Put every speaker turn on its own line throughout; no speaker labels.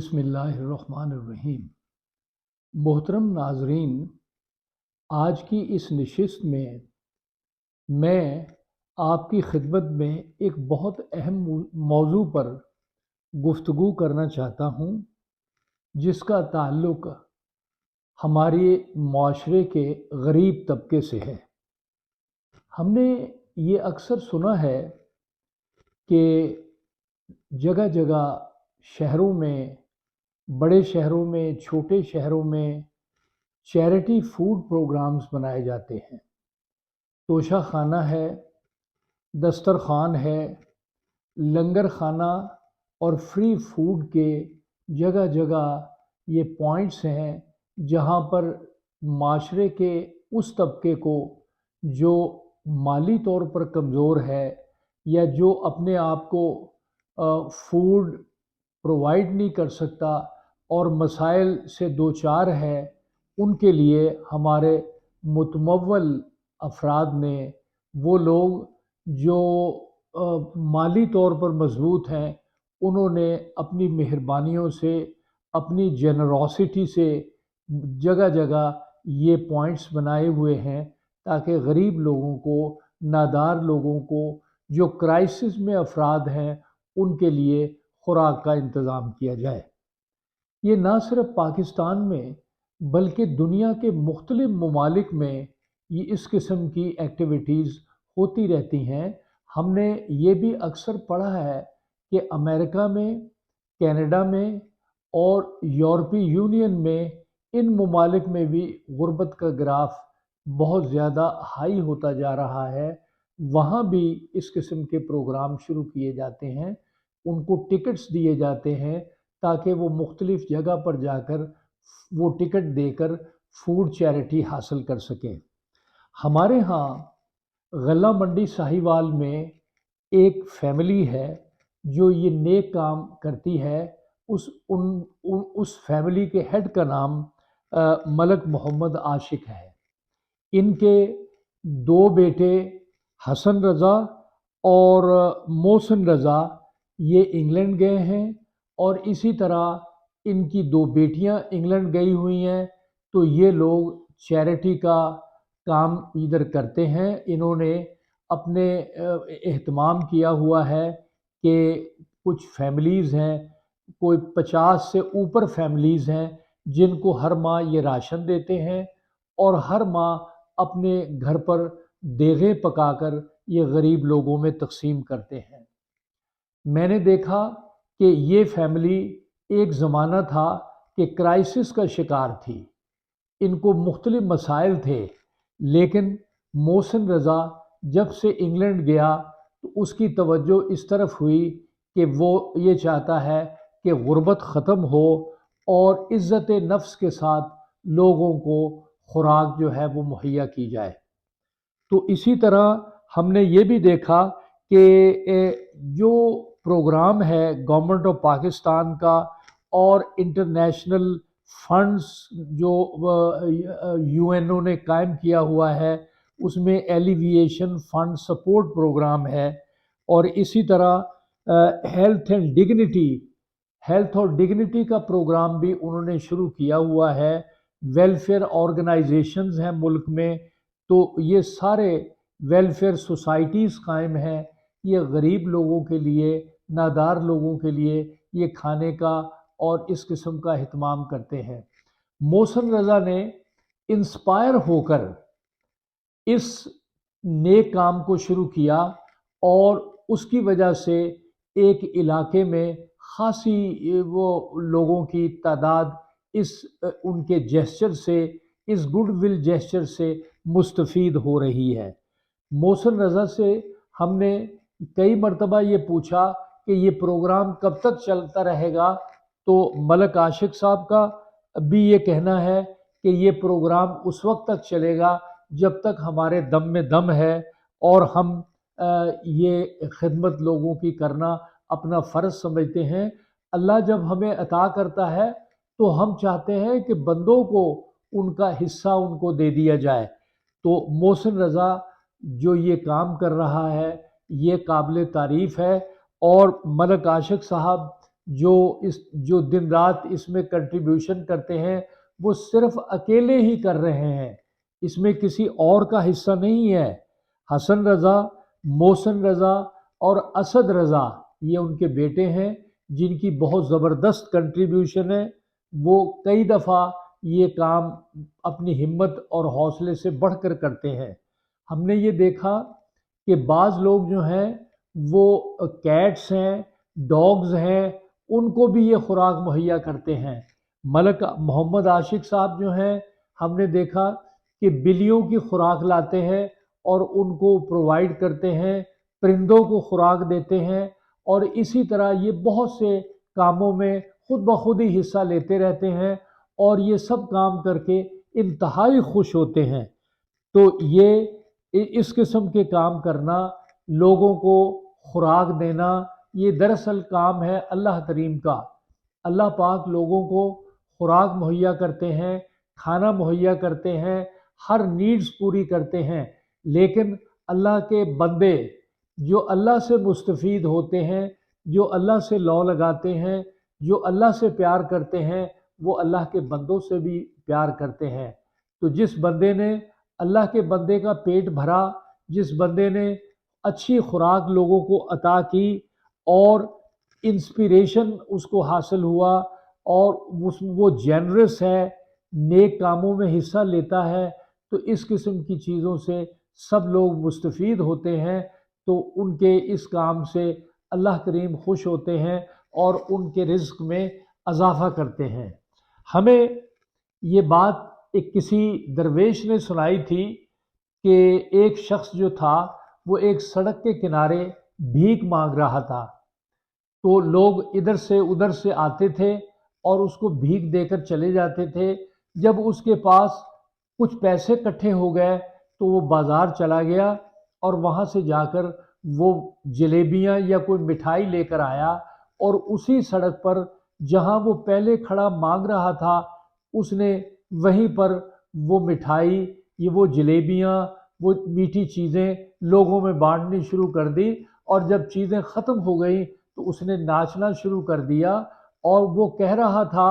بسم اللہ الرحمن الرحیم۔ محترم ناظرین، آج کی اس نشست میں میں آپ کی خدمت میں ایک بہت اہم موضوع پر گفتگو کرنا چاہتا ہوں، جس کا تعلق ہمارے معاشرے کے غریب طبقے سے ہے۔ ہم نے یہ اکثر سنا ہے کہ جگہ جگہ شہروں میں، بڑے شہروں میں، چھوٹے شہروں میں چیریٹی فوڈ پروگرامز بنائے جاتے ہیں۔ توشہ خانہ ہے، دسترخوان ہے، لنگر خانہ اور فری فوڈ کے جگہ جگہ یہ پوائنٹس ہیں جہاں پر معاشرے کے اس طبقے کو جو مالی طور پر کمزور ہے یا جو اپنے آپ کو فوڈ پرووائڈ نہیں کر سکتا اور مسائل سے دوچار ہے، ان کے لیے ہمارے متمول افراد نے، وہ لوگ جو مالی طور پر مضبوط ہیں، انہوں نے اپنی مہربانیوں سے، اپنی جنروسٹی سے جگہ جگہ یہ پوائنٹس بنائے ہوئے ہیں تاکہ غریب لوگوں کو، نادار لوگوں کو، جو کرائسس میں افراد ہیں، ان کے لیے خوراک کا انتظام کیا جائے۔ یہ نہ صرف پاکستان میں بلکہ دنیا کے مختلف ممالک میں یہ اس قسم کی ایکٹیویٹیز ہوتی رہتی ہیں۔ ہم نے یہ بھی اکثر پڑھا ہے کہ امریکہ میں، کینیڈا میں اور یورپی یونین میں، ان ممالک میں بھی غربت کا گراف بہت زیادہ ہائی ہوتا جا رہا ہے۔ وہاں بھی اس قسم کے پروگرام شروع کیے جاتے ہیں، ان کو ٹکٹس دیے جاتے ہیں تاکہ وہ مختلف جگہ پر جا کر وہ ٹکٹ دے کر فوڈ چیریٹی حاصل کر سکیں۔ ہمارے ہاں غلہ منڈی ساہیوال میں ایک فیملی ہے جو یہ نیک کام کرتی ہے۔ اس فیملی کے ہیڈ کا نام ملک محمد عاشق ہے۔ ان کے دو بیٹے حسن رضا اور محسن رضا یہ انگلینڈ گئے ہیں، اور اسی طرح ان کی دو بیٹیاں انگلینڈ گئی ہوئی ہیں۔ تو یہ لوگ چیریٹی کا کام ادھر کرتے ہیں۔ انہوں نے اپنے اہتمام کیا ہوا ہے کہ کچھ فیملیز ہیں، کوئی 50 سے اوپر فیملیز ہیں، جن کو ہر ماہ یہ راشن دیتے ہیں اور ہر ماہ اپنے گھر پر دیگیں پکا کر یہ غریب لوگوں میں تقسیم کرتے ہیں۔ میں نے دیکھا کہ یہ فیملی ایک زمانہ تھا کہ کرائسس کا شکار تھی، ان کو مختلف مسائل تھے، لیکن محسن رضا جب سے انگلینڈ گیا تو اس کی توجہ اس طرف ہوئی کہ وہ یہ چاہتا ہے کہ غربت ختم ہو اور عزت نفس کے ساتھ لوگوں کو خوراک جو ہے وہ مہیا کی جائے۔ تو اسی طرح ہم نے یہ بھی دیکھا کہ جو پروگرام ہے گورنمنٹ آف پاکستان کا اور انٹرنیشنل فنڈز جو یو این او نے قائم کیا ہوا ہے، اس میں ایلیویشن فنڈ سپورٹ پروگرام ہے، اور اسی طرح ہیلتھ اور ڈگنیٹی کا پروگرام بھی انہوں نے شروع کیا ہوا ہے۔ ویلفیئر آرگنائزیشنز ہیں ملک میں، تو یہ سارے ویلفیئر سوسائٹیز قائم ہیں۔ یہ غریب لوگوں کے لیے، نادار لوگوں کے لیے یہ کھانے کا اور اس قسم کا اہتمام کرتے ہیں۔ محسن رضا نے انسپائر ہو کر اس نیک کام کو شروع کیا، اور اس کی وجہ سے ایک علاقے میں خاصی وہ لوگوں کی تعداد ان کے جیسچر سے، اس گڈ ول جیسچر سے مستفید ہو رہی ہے۔ محسن رضا سے ہم نے کئی مرتبہ یہ پوچھا کہ یہ پروگرام کب تک چلتا رہے گا، تو ملک عاشق صاحب کا بھی یہ کہنا ہے کہ یہ پروگرام اس وقت تک چلے گا جب تک ہمارے دم میں دم ہے، اور ہم یہ خدمت لوگوں کی کرنا اپنا فرض سمجھتے ہیں۔ اللہ جب ہمیں عطا کرتا ہے تو ہم چاہتے ہیں کہ بندوں کو ان کا حصہ ان کو دے دیا جائے۔ تو محسن رضا جو یہ کام کر رہا ہے یہ قابل تعریف ہے، اور ملک عاشق صاحب جو دن رات اس میں کنٹریبیوشن کرتے ہیں وہ صرف اکیلے ہی کر رہے ہیں، اس میں کسی اور کا حصہ نہیں ہے۔ حسن رضا، محسن رضا اور اسد رضا یہ ان کے بیٹے ہیں جن کی بہت زبردست کنٹریبیوشن ہے۔ وہ کئی دفعہ یہ کام اپنی ہمت اور حوصلے سے بڑھ کر کرتے ہیں۔ ہم نے یہ دیکھا کہ بعض لوگ جو ہیں وہ کیٹس ہیں، ڈاگز ہیں، ان کو بھی یہ خوراک مہیا کرتے ہیں۔ ملک محمد عاشق صاحب جو ہیں، ہم نے دیکھا کہ بلیوں کی خوراک لاتے ہیں اور ان کو پرووائڈ کرتے ہیں، پرندوں کو خوراک دیتے ہیں، اور اسی طرح یہ بہت سے کاموں میں خود بخود ہی حصہ لیتے رہتے ہیں اور یہ سب کام کر کے انتہائی خوش ہوتے ہیں۔ تو یہ اس قسم کے کام کرنا، لوگوں کو خوراک دینا، یہ دراصل کام ہے اللہ کریم کا۔ اللہ پاک لوگوں کو خوراک مہیا کرتے ہیں، کھانا مہیا کرتے ہیں، ہر نیڈز پوری کرتے ہیں، لیکن اللہ کے بندے جو اللہ سے مستفید ہوتے ہیں، جو اللہ سے لو لگاتے ہیں، جو اللہ سے پیار کرتے ہیں، وہ اللہ کے بندوں سے بھی پیار کرتے ہیں۔ تو جس بندے نے اللہ کے بندے کا پیٹ بھرا، جس بندے نے اچھی خوراک لوگوں کو عطا کی اور انسپیریشن اس کو حاصل ہوا اور وہ جینرس ہے، نیک کاموں میں حصہ لیتا ہے، تو اس قسم کی چیزوں سے سب لوگ مستفید ہوتے ہیں۔ تو ان کے اس کام سے اللہ کریم خوش ہوتے ہیں اور ان کے رزق میں اضافہ کرتے ہیں۔ ہمیں یہ بات ایک کسی درویش نے سنائی تھی کہ ایک شخص جو تھا وہ ایک سڑک کے کنارے بھیک مانگ رہا تھا، تو لوگ ادھر سے ادھر سے آتے تھے اور اس کو بھیک دے کر چلے جاتے تھے۔ جب اس کے پاس کچھ پیسے اکٹھے ہو گئے تو وہ بازار چلا گیا اور وہاں سے جا کر وہ جلیبیاں یا کوئی مٹھائی لے کر آیا، اور اسی سڑک پر جہاں وہ پہلے کھڑا مانگ رہا تھا اس نے وہیں پر وہ مٹھائی، یہ وہ جلیبیاں، وہ میٹھی چیزیں لوگوں میں بانٹنی شروع کر دی، اور جب چیزیں ختم ہو گئیں تو اس نے ناچنا شروع کر دیا، اور وہ کہہ رہا تھا،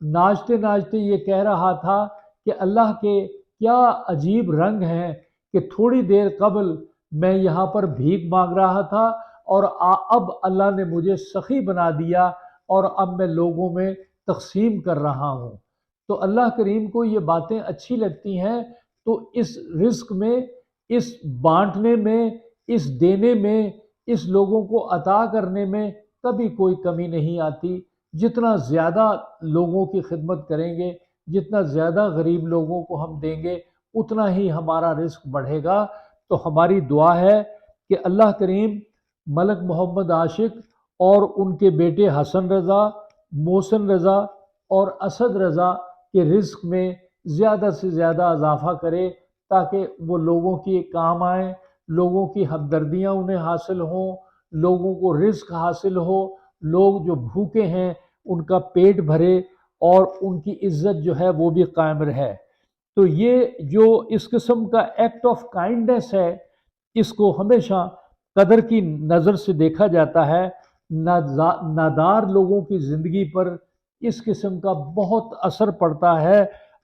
ناچتے ناچتے یہ کہہ رہا تھا کہ اللہ کے کیا عجیب رنگ ہیں کہ تھوڑی دیر قبل میں یہاں پر بھیک مانگ رہا تھا اور اب اللہ نے مجھے سخی بنا دیا اور اب میں لوگوں میں تقسیم کر رہا ہوں۔ تو اللہ کریم کو یہ باتیں اچھی لگتی ہیں، تو اس رزق میں، اس بانٹنے میں، اس دینے میں، اس لوگوں کو عطا کرنے میں کبھی کوئی کمی نہیں آتی۔ جتنا زیادہ لوگوں کی خدمت کریں گے، جتنا زیادہ غریب لوگوں کو ہم دیں گے، اتنا ہی ہمارا رزق بڑھے گا۔ تو ہماری دعا ہے کہ اللہ کریم ملک محمد عاشق اور ان کے بیٹے حسن رضا، محسن رضا اور اسد رضا کے رزق میں زیادہ سے زیادہ اضافہ کرے، تاکہ وہ لوگوں کی کام آئیں، لوگوں کی ہمدردیاں انہیں حاصل ہوں، لوگوں کو رزق حاصل ہو، لوگ جو بھوکے ہیں ان کا پیٹ بھرے اور ان کی عزت جو ہے وہ بھی قائم رہے۔ تو یہ جو اس قسم کا ایکٹ آف کائنڈنس ہے، اس کو ہمیشہ قدر کی نظر سے دیکھا جاتا ہے۔ نادار لوگوں کی زندگی پر اس قسم کا بہت اثر پڑتا ہے،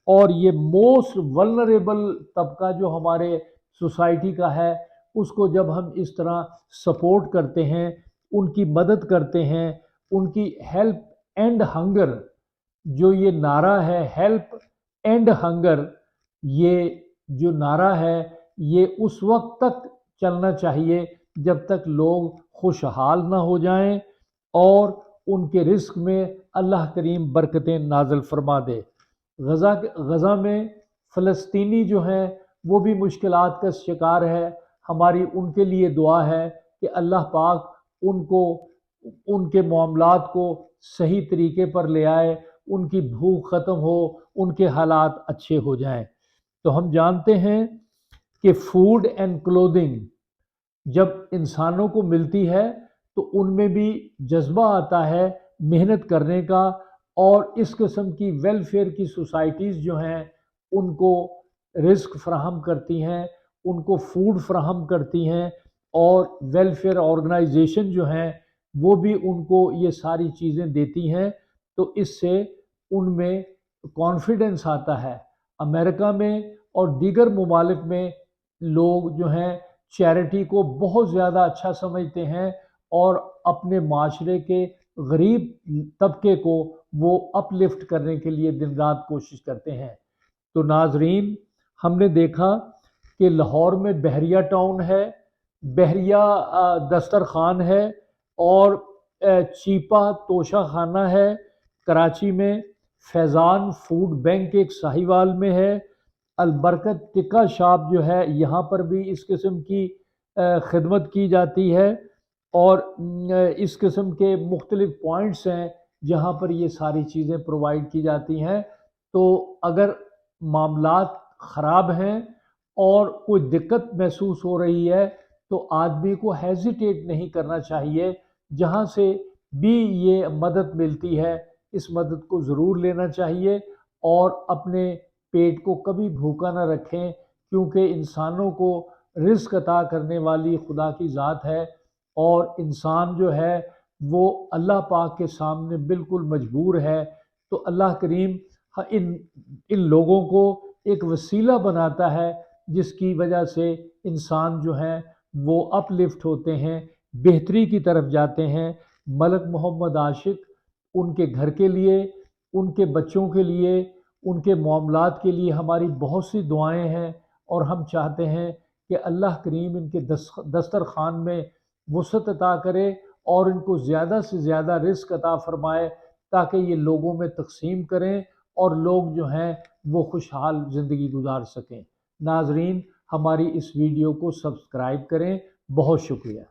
اور یہ موسٹ ولنریبل طبقہ جو ہمارے سوسائٹی کا ہے، اس کو جب ہم اس طرح سپورٹ کرتے ہیں، ان کی مدد کرتے ہیں، ان کی ہیلپ اینڈ ہنگر، جو یہ نعرہ ہے ہیلپ اینڈ ہنگر، یہ جو نعرہ ہے یہ اس وقت تک چلنا چاہیے جب تک لوگ خوشحال نہ ہو جائیں اور ان کے رزق میں اللہ کریم برکتیں نازل فرما دے۔ غزہ میں فلسطینی جو ہیں وہ بھی مشکلات کا شکار ہے، ہماری ان کے لیے دعا ہے کہ اللہ پاک ان کو، ان کے معاملات کو صحیح طریقے پر لے آئے، ان کی بھوک ختم ہو، ان کے حالات اچھے ہو جائیں۔ تو ہم جانتے ہیں کہ فوڈ اینڈ کلودنگ جب انسانوں کو ملتی ہے تو ان میں بھی جذبہ آتا ہے محنت کرنے کا، اور اس قسم کی ویلفیئر کی سوسائٹیز جو ہیں ان کو رزق فراہم کرتی ہیں، ان کو فوڈ فراہم کرتی ہیں، اور ویلفیئر آرگنائزیشن جو ہیں وہ بھی ان کو یہ ساری چیزیں دیتی ہیں، تو اس سے ان میں کانفیڈنس آتا ہے۔ امریکہ میں اور دیگر ممالک میں لوگ جو ہیں چیریٹی کو بہت زیادہ اچھا سمجھتے ہیں اور اپنے معاشرے کے غریب طبقے کو وہ اپ لفٹ کرنے کے لیے دن رات کوشش کرتے ہیں۔ تو ناظرین، ہم نے دیکھا کہ لاہور میں بحریہ ٹاؤن ہے، بحریہ دسترخوان ہے، اور چیپا توشہ خانہ ہے کراچی میں، فیضان فوڈ بینک ایک ساہیوال میں ہے، البرکت ٹکا شاپ جو ہے یہاں پر بھی اس قسم کی خدمت کی جاتی ہے، اور اس قسم کے مختلف پوائنٹس ہیں جہاں پر یہ ساری چیزیں پرووائڈ کی جاتی ہیں۔ تو اگر معاملات خراب ہیں اور کوئی دقت محسوس ہو رہی ہے تو آدمی کو ہیزیٹیٹ نہیں کرنا چاہیے، جہاں سے بھی یہ مدد ملتی ہے اس مدد کو ضرور لینا چاہیے، اور اپنے پیٹ کو کبھی بھوکا نہ رکھیں، کیونکہ انسانوں کو رزق عطا کرنے والی خدا کی ذات ہے، اور انسان جو ہے وہ اللہ پاک کے سامنے بالکل مجبور ہے۔ تو اللہ کریم ان لوگوں کو ایک وسیلہ بناتا ہے جس کی وجہ سے انسان جو ہیں وہ اپ لفٹ ہوتے ہیں، بہتری کی طرف جاتے ہیں۔ ملک محمد عاشق، ان کے گھر کے لیے، ان کے بچوں کے لیے، ان کے معاملات کے لیے ہماری بہت سی دعائیں ہیں، اور ہم چاہتے ہیں کہ اللہ کریم ان کے دسترخوان میں وسعت عطا کرے اور ان کو زیادہ سے زیادہ رزق عطا فرمائے، تاکہ یہ لوگوں میں تقسیم کریں اور لوگ جو ہیں وہ خوشحال زندگی گزار سکیں۔ ناظرین، ہماری اس ویڈیو کو سبسکرائب کریں۔ بہت شکریہ۔